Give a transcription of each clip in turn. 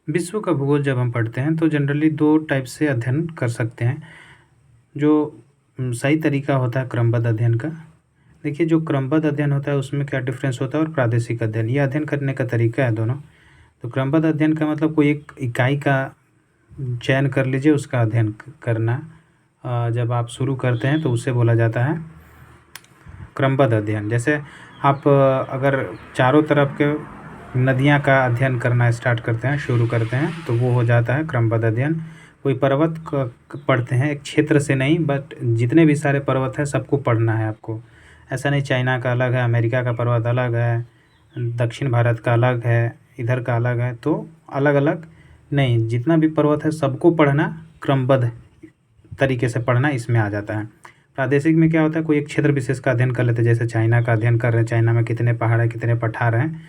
विश्व का भूगोल जब हम पढ़ते हैं तो जनरली 2 टाइप से अध्ययन कर सकते हैं। जो सही तरीका होता है क्रमबद्ध अध्ययन का। देखिए, जो क्रमबद्ध अध्ययन होता है उसमें क्या डिफ़रेंस होता है और प्रादेशिक अध्ययन, ये अध्ययन करने का तरीका है दोनों। तो क्रमबद्ध अध्ययन का मतलब कोई एक इकाई का चयन कर लीजिए, उसका अध्ययन करना जब आप शुरू करते हैं तो उसे बोला जाता है क्रमबद्ध अध्ययन। जैसे आप अगर चारों तरफ के नदियाँ का अध्ययन करना स्टार्ट करते हैं, शुरू करते हैं, तो वो हो जाता है क्रमबद्ध अध्ययन। कोई पर्वत पढ़ते हैं, एक क्षेत्र से नहीं बट जितने भी सारे पर्वत हैं सबको पढ़ना है आपको। ऐसा नहीं चाइना का अलग है, अमेरिका का पर्वत अलग है, दक्षिण भारत का अलग है, इधर का अलग है, तो अलग अलग नहीं, जितना भी पर्वत है सबको पढ़ना, क्रमबद्ध तरीके से पढ़ना इसमें आ जाता है। प्रादेशिक में क्या होता है, कोई एक क्षेत्र विशेष का अध्ययन कर लेते हैं, जैसे चाइना का अध्ययन कर रहे हैं, चाइना में कितने पहाड़ हैं, कितने पठार हैं,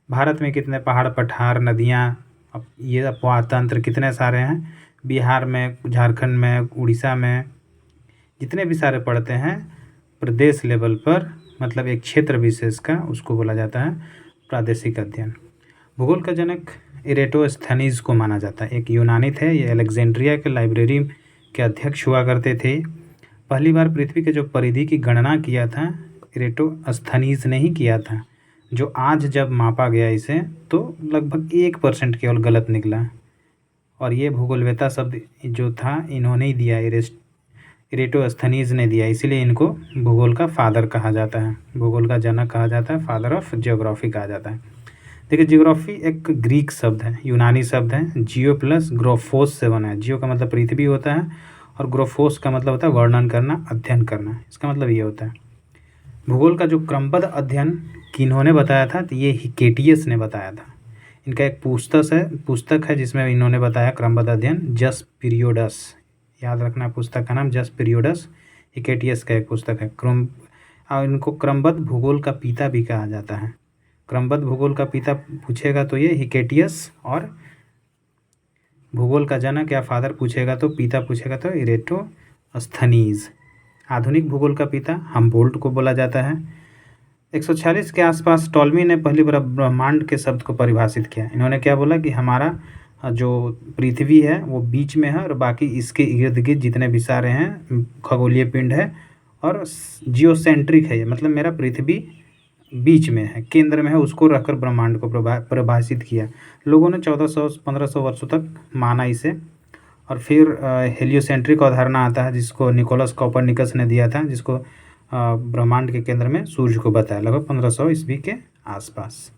भारत में कितने पहाड़, पठार, नदियाँ, अब ये अपवातंत्र कितने सारे हैं, बिहार में, झारखंड में, उड़ीसा में, जितने भी सारे पढ़ते हैं प्रदेश लेवल पर, मतलब एक क्षेत्र विशेष का, उसको बोला जाता है प्रादेशिक अध्ययन। भूगोल का जनक इरेटोस्थनीज को माना जाता है। एक यूनानी थे, ये अलेक्जेंड्रिया के लाइब्रेरी के अध्यक्ष हुआ करते थे। पहली बार पृथ्वी के जो परिधि की गणना किया था इरेटोस्थनीज ने ही किया था। जो आज जब मापा गया इसे तो लगभग 1% केवल गलत निकला, और ये भूगोलवेत्ता शब्द जो था इन्होंने ही दिया, इरेटोस्थनीज ने दिया, इसीलिए इनको भूगोल का फादर कहा जाता है, भूगोल का जनक कहा जाता है, फादर ऑफ जियोग्राफी कहा जाता है। देखिए, जियोग्राफी एक ग्रीक शब्द है, यूनानी शब्द है, जियो प्लस ग्रोफोस से बना है। जियो का मतलब पृथ्वी होता है और ग्रोफोस का मतलब होता है वर्णन करना, अध्ययन करना, इसका मतलब ये होता है। भूगोल का जो क्रमबद्ध अध्ययन किन्होंने बताया था, तो ये हिकेटियस ने बताया था। इनका एक पुस्तक है जिसमें इन्होंने बताया क्रमबद्ध अध्ययन, जस पीरियोडस, याद रखना पुस्तक का नाम जस पीरियोडस, हिकेटियस का एक पुस्तक है। और इनको क्रमबद्ध भूगोल का पिता भी कहा जाता है। क्रमबद्ध भूगोल का पिता पूछेगा तो ये हिकेटियस, और भूगोल का जनक या फादर पूछेगा तो, पिता पूछेगा तो इरेटोस्थनीज। आधुनिक भूगोल का पिता हमबोल्ट को बोला जाता है। 146 के आसपास टॉलमी ने पहली बार ब्रह्मांड के शब्द को परिभाषित किया। इन्होंने क्या बोला कि हमारा जो पृथ्वी है वो बीच में है और बाकी इसके इर्द गिर्द जितने भी सारे हैं खगोलीय पिंड है, और जियोसेंट्रिक है, मतलब मेरा पृथ्वी बीच में है, केंद्र में है, उसको रखकर ब्रह्मांड को परिभाषित किया। लोगों ने 1400-1500 वर्षों तक माना इसे। और फिर हेलियोसेंट्रिक अवधारणा आता है जिसको निकोलस कोपरनिकस ने दिया था, जिसको ब्रह्मांड के केंद्र में सूर्य को बताया, लगभग 1500 ईस्वी के आसपास।